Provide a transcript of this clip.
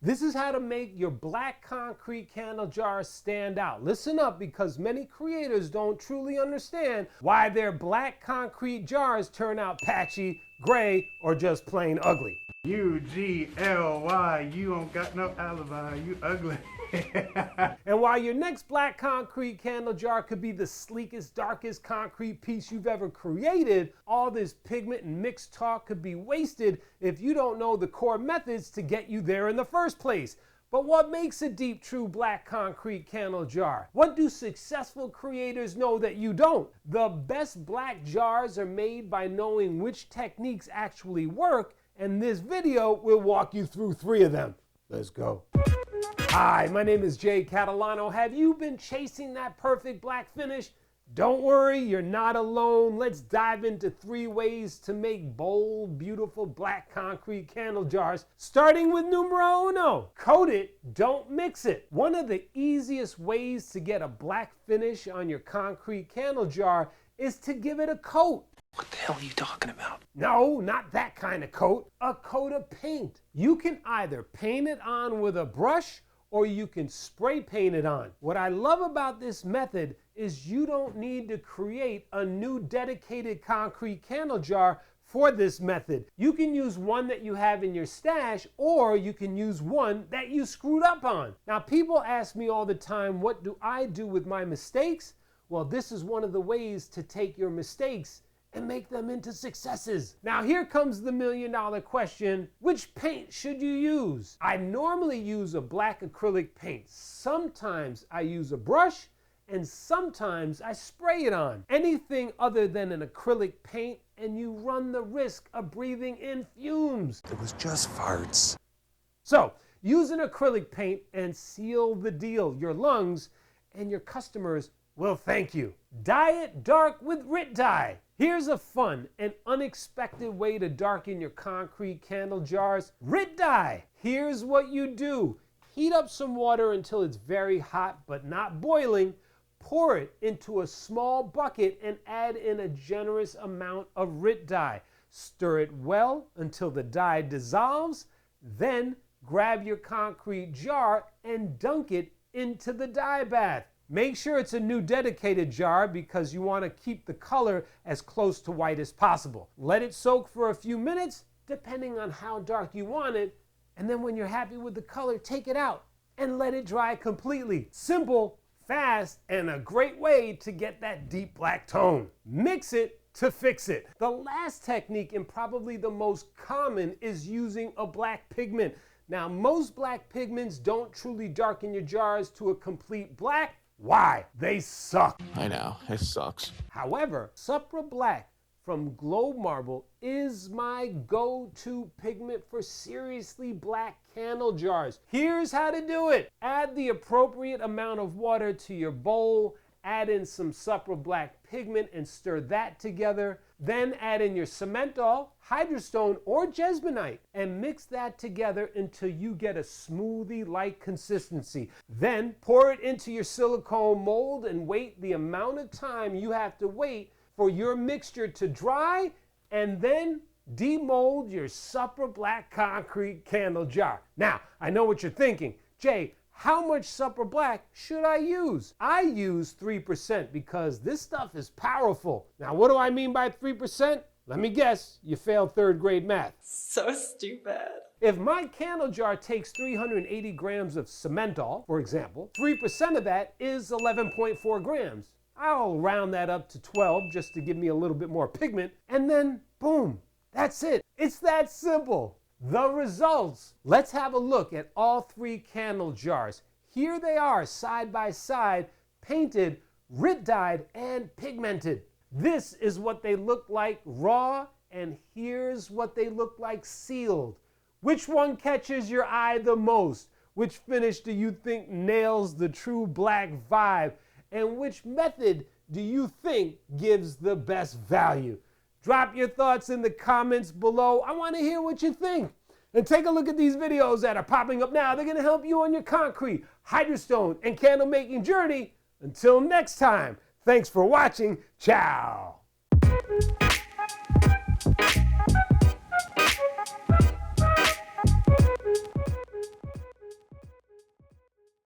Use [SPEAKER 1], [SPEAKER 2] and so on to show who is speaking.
[SPEAKER 1] This is how to make your black concrete candle jar stand out. Listen up, because many creators don't truly understand why their black concrete jars turn out patchy, gray, or just plain ugly.
[SPEAKER 2] UGLY, you don't got no alibi, you ugly.
[SPEAKER 1] And while your next black concrete candle jar could be the sleekest, darkest concrete piece you've ever created, all this pigment and mixed talk could be wasted if you don't know the core methods to get you there in the first place. But what makes a deep, true black concrete candle jar? What do successful creators know that you don't? The best black jars are made by knowing which techniques actually work, and this video will walk you through 3 of them. Let's go. Hi, my name is Jay Catalano. Have you been chasing that perfect black finish? Don't worry, you're not alone. Let's dive into 3 ways to make bold, beautiful black concrete candle jars, starting with numero uno. Coat it, don't mix it. One of the easiest ways to get a black finish on your concrete candle jar is to give it a coat.
[SPEAKER 3] What the hell are you talking about?
[SPEAKER 1] No, not that kind of coat. A coat of paint. You can either paint it on with a brush or you can spray paint it on. What I love about this method is you don't need to create a new dedicated concrete candle jar for this method. You can use one that you have in your stash, or you can use one that you screwed up on. Now, people ask me all the time, what do I do with my mistakes? Well, this is one of the ways to take your mistakes and make them into successes. Now here comes the $1 million question. Which paint should you use? I normally use a black acrylic paint. Sometimes I use a brush, and sometimes I spray it on. Anything other than an acrylic paint and you run the risk of breathing in fumes.
[SPEAKER 3] It was just farts.
[SPEAKER 1] So use an acrylic paint and seal the deal. Your lungs and your customers will thank you. Dye it dark with RIT dye. Here's a fun and unexpected way to darken your concrete candle jars. RIT dye. Here's what you do. Heat up some water until it's very hot but not boiling. Pour it into a small bucket and add in a generous amount of RIT dye. Stir it well until the dye dissolves. Then grab your concrete jar and dunk it into the dye bath. Make sure it's a new dedicated jar because you want to keep the color as close to white as possible. Let it soak for a few minutes, depending on how dark you want it, and then when you're happy with the color, take it out and let it dry completely. Simple, fast, and a great way to get that deep black tone. Mix it to fix it. The last technique, and probably the most common, is using a black pigment. Now, most black pigments don't truly darken your jars to a complete black. Why? They suck.
[SPEAKER 3] I know, it sucks.
[SPEAKER 1] However, Supra Black from Globe Marble is my go-to pigment for seriously black candle jars. Here's how to do it. Add the appropriate amount of water to your bowl, add in some Supra Black pigment and stir that together. Then add in your Simmental, Hydrostone, or Jesmonite and mix that together until you get a smoothie-like consistency. Then pour it into your silicone mold and wait the amount of time you have to wait for your mixture to dry, and then demold your Supra Black concrete candle jar. Now, I know what you're thinking. Jay, how much Supra Black should I use? I use 3% because this stuff is powerful. Now, what do I mean by 3%? Let me guess, you failed 3rd grade math.
[SPEAKER 4] So stupid.
[SPEAKER 1] If my candle jar takes 380 grams of Simmental, for example, 3% of that is 11.4 grams. I'll round that up to 12 just to give me a little bit more pigment, and then boom, that's it. It's that simple. The results. Let's have a look at all 3 candle jars. Here they are, side by side, painted, RIT dyed, and pigmented. This is what they look like raw, and here's what they look like sealed. Which one catches your eye the most? Which finish do you think nails the true black vibe? And which method do you think gives the best value? Drop your thoughts in the comments below. I want to hear what you think. And take a look at these videos that are popping up now. They're going to help you on your concrete, hydrostone, and candle making journey. Until next time, thanks for watching. Ciao.